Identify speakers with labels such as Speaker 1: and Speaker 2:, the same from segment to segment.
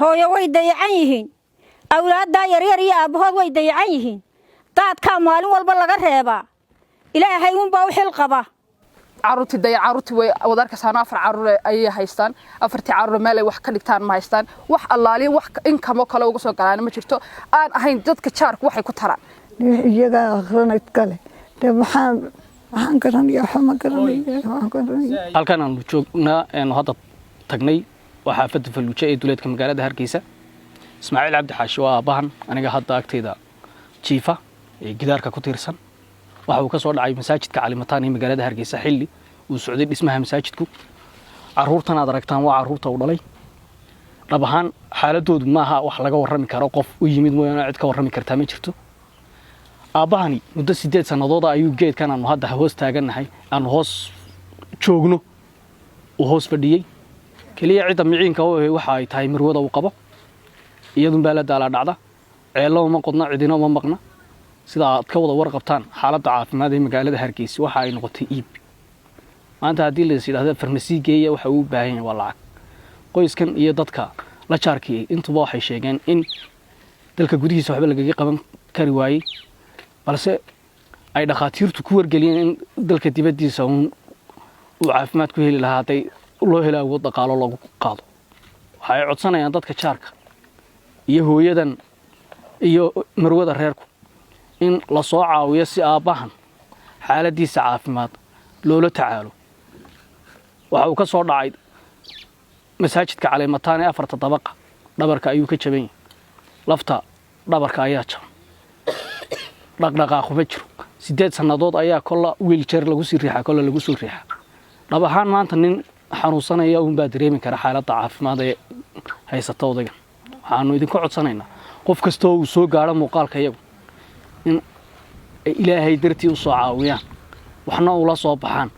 Speaker 1: hooyo way dayacan yihiin awlaadda yaryar iyo aabahood way dayacan yihiin daadka maalin walba laga reebaa ilaahay uun baa u xil qaba
Speaker 2: caruurtii way wadarka saana afar caruur ay haystaan afartii caruur meel ay wax ka dhigtaan ma haystaan wax allaali wax income kale uga soo galaan ma jirto aan ahayn dadka jaarku waxay ku taraan
Speaker 3: iyaga aqranad kale waxaan garanayaa xuma garanayaa
Speaker 4: halkan aan joognaa hadda tagnay waxa xaafadda Faluuja ee duleedka magaalada Hargeysa Ismaaciil Cabdi Xaashi waa aabahan aniga hadda agteeda jiifa ee gidaarka ku tiirsan waxa uu ka soo dhacay masaajidka Calimataan ee magaalada Hargeysa xilli uu socday dhismaha masaajidku caruurtan aad aragtaan waa caruurta uu dhalay dhabahan xaaladoodu maaha wax laga warrami karo qof u yimid mooyaan cid ka warrami kartaa ma jirto aabahani muddo 8 sanadood ayuu geedkan aanu hadda hoos taaganahay aan hoos joogno oo hoos fadhiyay kaliya cid miciinka waxa ay tahay marwada uu qabo iyadun baa la daala dhacda ceelo ma qodna cidina ma maqna sida aad ka wada warqabtaan xaaladda caafimaad ee magaalada Hargeysa waxa ay noqotay iib maanta hadii la yiraahdo farmasi geeya waxa uu baahan yahay lacag qoyskan iyo dadka la jaarkii intuba waxay sheegeen in dalka gudihiisa waxba lagaga qaban kari waayay balse ay dhaqaatiirtu ku wargeliyeen in dalka dibadiisa uu caafimaad ku heli lahaa haday loo helo awood dhaqaale lagu qaado waxay codsanayaan dadka jaarka iyo hooyadan iyo marwada reerku in la soo caawiyo si aabahan xaaladiisa caafimaad loola tacaalo waxa uu ka soo dhacay masaajidka Calimataan ee afarta dabaqa dhabarka ayuu ka jabay lafta dhabarka ayaa jabay dhaqdhaqaaq ma jiro 8 sanadood ayaa kolla wheelchair lagu sii riixaa kolla lagu soo riixaa dhabahan maanta nin xanuunsanaya uu baa dareemi kara xaaladda caafimaad ee haysata odayga waxaanu idinku codsanaynaa qof kasta oo soo gaaro muuqaalka iyagu in ilaahay dartii u soo caawiyaan waxna ula soo baxaan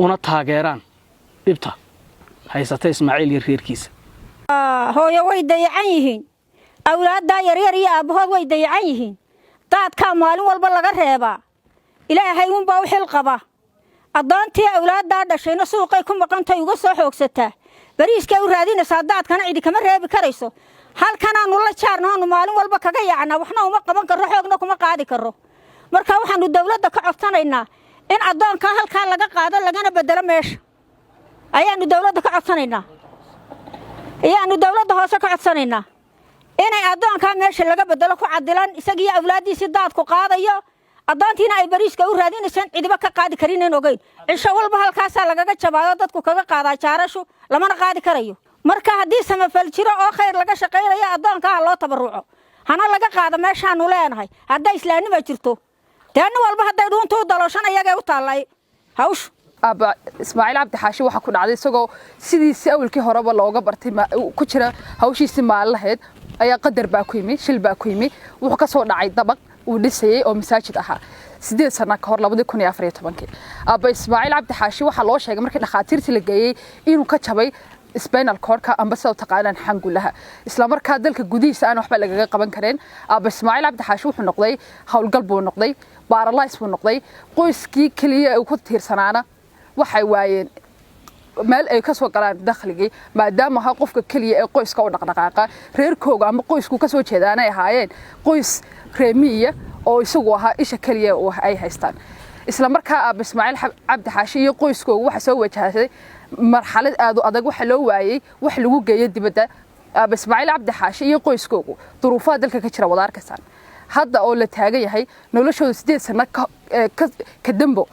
Speaker 4: una taageeraan dhibta haysata Ismaaciil iyo reerkiisa
Speaker 1: hooyo way dayacan yihiin awlaadda yaryar iyo aabahood way dayacan yihiin daadka maalin walba laga reebaa ilaahay uun baa u xil qaba adoontii awlaadda dhashayna suuqay ku maqantay uga soo xoogsataa bariiska u raadinaysa daadkana cidi kama reebi karayso halkan aanu la jaarnaanu maalin walba kaga yaacna waxna uma qaban karo xoogna kuma qaadi karo marka waxaanu dawladda ka codsanaynaa in adoonka halka laga qaado lagana bedelo meesha ayaanu dawladda ka codsanaynaa hoose ka codsanaynaa inay adoonka meesha laga bedelo ku cadilan isaga iyo awlaadiisa daadku qaadayo adoontiina ay bariiska u raadinaysan cidiba ka qaadi karin in ogeyn cisho walba halkaas laga jabaayo dadku kaga qaadaa jaarashu lamana qaadi karayo marka hadii samafal jiro oo khayr laga shaqeeyo adoonka loo tabaruco hana laga qaado meeshaanu leenahay haday islaanimo jirto taan walba haday dhuuntu dalooshan ayaga u taalay hawsh
Speaker 2: aba Ismaaciil Cabdi Xaashi waxa ku dhacday isagoo sidiisii awlkii horeba looga bartay ku jira hawshiisa maalaheed ayaa qadar baa ku yimi shil baa ku yimi wuxuu ka soo dhacay dabaq uu dhisay oo masaajid ahaa 8 sano ka hor 2014 aba Ismaaciil Cabdi Xaashi waxa loo sheegay markii dhaqaatiirtii la geeyay inuu ka jabay spinal cord-ka amba soo taqaanaan xangulaha isla markaa dalka gudihiisa aan waxba lagaga qaban kareen aba Ismaaciil Cabdi Xaashi wuxuu noqday hawlgal buu noqday paralysis buu noqday qoyskii kaliya uu ku tiirsanaana waxay waayeen meel ay ka soo galaan dakhligii maadaama qofka kaliya ee qoyska u dhaqdhaqaaqa reerkooga ama qoysku ka soo jeedaanay ahaayeen qoys reemiya oo isagu ahaa isha kaliya oo ay haystaan isla markaa aba Ismaaciil Cabdi Xaashi iyo qoyskooga waxa soo wajahay marxalad aad u adag waxa loo waayay wax lagu geeyo dibadda aba Ismaaciil Cabdi Xaashi iyo qoyskooga duruufaha dalka ka jira wada arkaysan hadda oo la taagan yahay noloshooda 8 sano ka dambo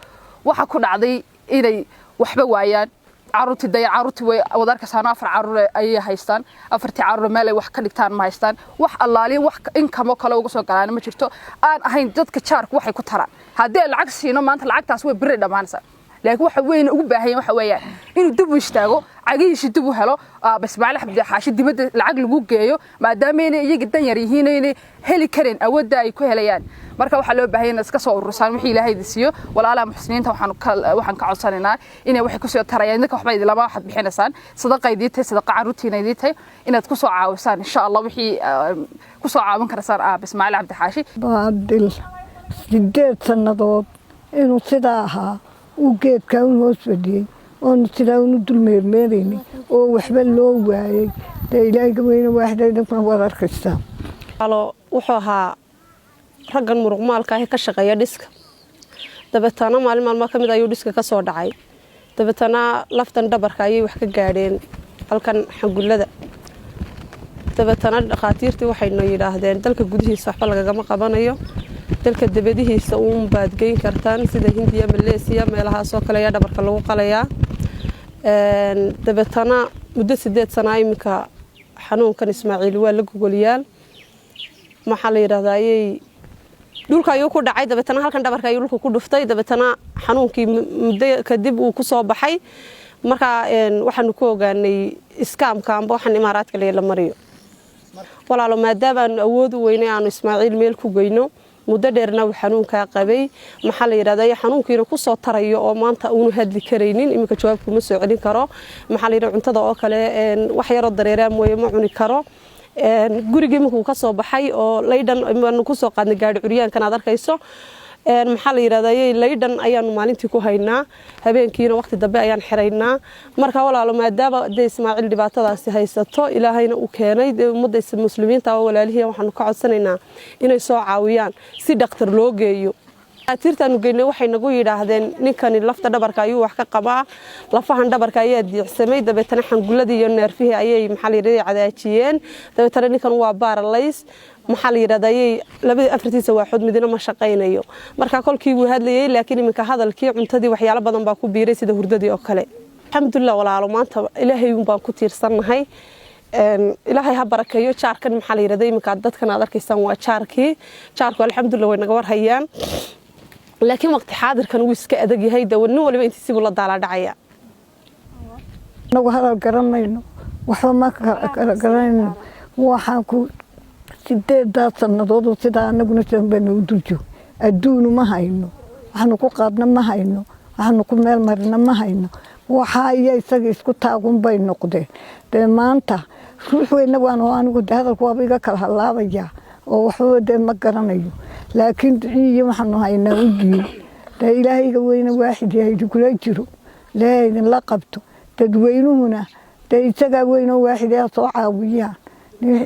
Speaker 2: waxa ku dhacday inay waxba waayaan caruurtii way wadarka saana afar caruur ay haystaan afartii caruur meel ay wax ka dhigtaan ma haystaan wax allaali wax income kale uga soo galaan ma jirto aan ahayn dadka jaarku waxay ku taraan hadii lacag siino maanta lacagtaas way biri dhamaanaysaa laakiin waxa weyn ugu baahan waxa weeyaan inuu dib u istaago cagihiisa dib u helo Ismaaciil Cabdi Xaashi dibadda lacag lagu geeyo maadaama ay iyaga dan yar yihiin inay heli kareen awoodda ay ku helayaan marka waxa loo baahan yahay iska soo urursan wixii Ilaahay siiyo walaalaha muxsiniinta waxaan ka codsanaynaa inay wax ku soo tarayaan dadka waxba idilama waxad bixinaysaan sadaqaydii sadaqa caruurtiinaydii inaad ku soo caawisaan insha Allah wixii ku soo caawin kartaan Ismaaciil Cabdi Xaashi
Speaker 3: baadil 8 sanadood inuu sidaa ahaa uu geedka hoos fadhiyay oo sidaa uu dul meermeerayni oo waxba loo waayay dee ilaahayga weyne waaxid idinkuna waad arkaysaa
Speaker 5: wuxuu ahaa raggan muruqmaalka ah ka shaqeeya dhiska dabeetana maalin maalmo ka mid ayuu dhiska ka soo dhacay dabeetana laftan dhabarka ayay wax ka gaadheen halkan xangullada dabeetana dhakhaatiirtii waxayna yidhaahdeen dalka gudihiisa waxba lagagama qabanayo dalka dabadihiisa uun baad geyn kartaan sida hindiya maleesiya meelahaasoo kale ayaa dhabarka lagu qalayaa dabeetana muddo 8 sano iminka xanuunkan Ismaaciil waa la gogoliyaal maxaa la yiraahdaa ayay dhulka ayuu ku dhacay dabeetana halkan dhabarka ayuu dhulka ku dhuftay dabeetana xanuunkii muddo kadib uu ku soo baxay marka waxaanu ku ogaanay iskaamka amba waxaan imaaraadka la mariyo walaalo maadaama aan awood u weynay aanu Ismaaciil meel ku geyno muddo dheerna uu xanuunka qabay maxaa la yiraahdaa xanuunkiina ku soo tarayo oo maanta uu hadli kareynin iminka jawaab kuma soo celin karo maxaa la yiraahdaa cuntada oo kale wax yar oo dareeraa mooye ma cuni karo gurigii markuu ka soo baxay oo laydhan aanu ku soo qaadnay gaari curyaankan aad arkayso maxaa la yiraahdaa laydhan ayaanu maalintii ku haynaa habeenkiina waqti dambe ayaan xiraynaa marka walaalo maadaama Ismaaciil dhibaatadaasi haysato ilaahayna uu keenay ummadda muslimiinta oo walaalihii waxaanu ka codsanaynaa inay soo caawiyaan si dhakhtar loo geeyo dhakhaatiirtaanu geynay waxay nagu yidhaahdeen ninkani lafta dhabarka ayuu wax ka qabaa lafahan dhabarka ayaa diicsamay dabeetana xangulladii iyo neerfihii ayay maxaa la yiraahdaa cadaajiyeen dabeetana ninkan waa baaralays maxaa la yiraahdaa labadii afartiisa waaxood midna ma shaqaynayo marka kolkii uu hadlayay laakiin iminka hadalkii cuntadii waxyaalo badan baa ku biiray sida hurdadii oo kale alxamdulillah walaalo maanta ilaahay baan ku tiirsanahay ilaahay ha barakeeyo jaarkan maxaa la yiraahdaa iminka dadkan aad arkaysaan waa jaarku alxamdulillah way naga warhayaan laakiin waqti xaadirkan uu iska adag yahay dawadna waliba intiisa la daala dhacaya
Speaker 3: nagu hadal garanayno waxba ma kala garanayno waxaan ku 8 sanadood sida anaguna sanbano u dujo adduun ma hayno waxaanu ku qaadna ma hayno waxaanu ku meel marna ma hayno waxa ay isaga isku taagun bay noqdeen maanta ruux weyn waan anigu hadalku waa iga kala halaabaya oo waxba ma garanayo laakiin iyo waxaanu haynaa ujiyo ilaahiga weyne waaxid yahay kula jiro leeyahay la qabto dadweynuhuna isaga weyne waaxid ah soo caawiyaan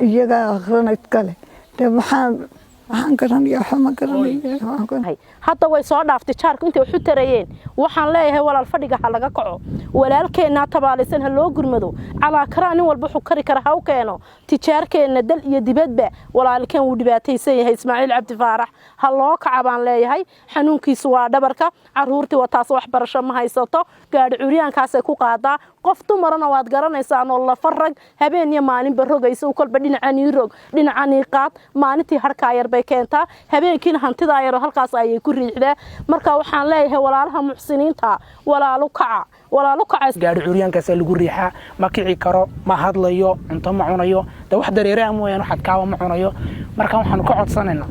Speaker 3: iyaga aqranad kale waxaan garanayaa xuma garanayaa
Speaker 6: hadda way soo dhaaftay jaarku intay wax u tarayeen waxaan leeyahay walaal fadhiga ha laga kaco walaalkeena tabaalaysan ha loo gurmado calaa karaan in walba xukari kara ha u keeno tijaarkeena dal iyo dibadba walaalkeen uu dhibaataysan yahay Ismaaciil Cabdi Faarax ha loo kaca baan leeyahay xanuunkiisu waa dhabarka caruurtii wataas wax barasho ma haysato gaari curyaankaas ay ku qaadaa qof dumarana waad garanaysaan oo la farag habeen iyo maalin barogayso kolba dhinacani rog dhinacani qaad maalintii harka yar bay keentaa habeenkiina hantida yar halkaas ay ku riixdaa marka waxaan leeyahay walaalaha muxsiniinta walaalu kaca
Speaker 7: gaari curyaankaas lagu riixaa ma kici karo ma hadlayo cunto ma cunayo wax dareere mooyaan wax kaawa ma cunayo marka waxaan ka codsanaynaa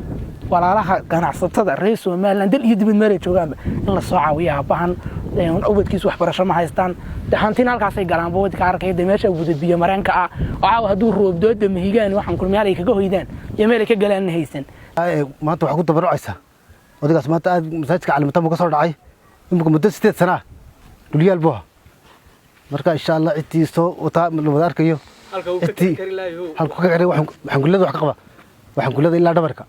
Speaker 7: walaalaha ganacsatada reer Soomaaliland dal iyo dibad meel joogaanba in la soo caawiyo abahan ubadkiisu wax barasho ma haystaan hantina halkaas ay galaan boodka arkay meesha ugu biyo mareenka ah oo haduu roob dooda mahigaan waxaan kulmiyay ay kaga hoydaan iyo meel ay ka galaan haysan
Speaker 8: maanta waxa ku tabarucaysa wadigaas maanta aad masaajidka caalimada ka soo dhacay imika muddo 8 sano duliyaal buu marka insha Allah cidtiiso wata wada arkayo halka ka kari waxaan kulada wax ka qaba waxaan kulada ilaa dhabarka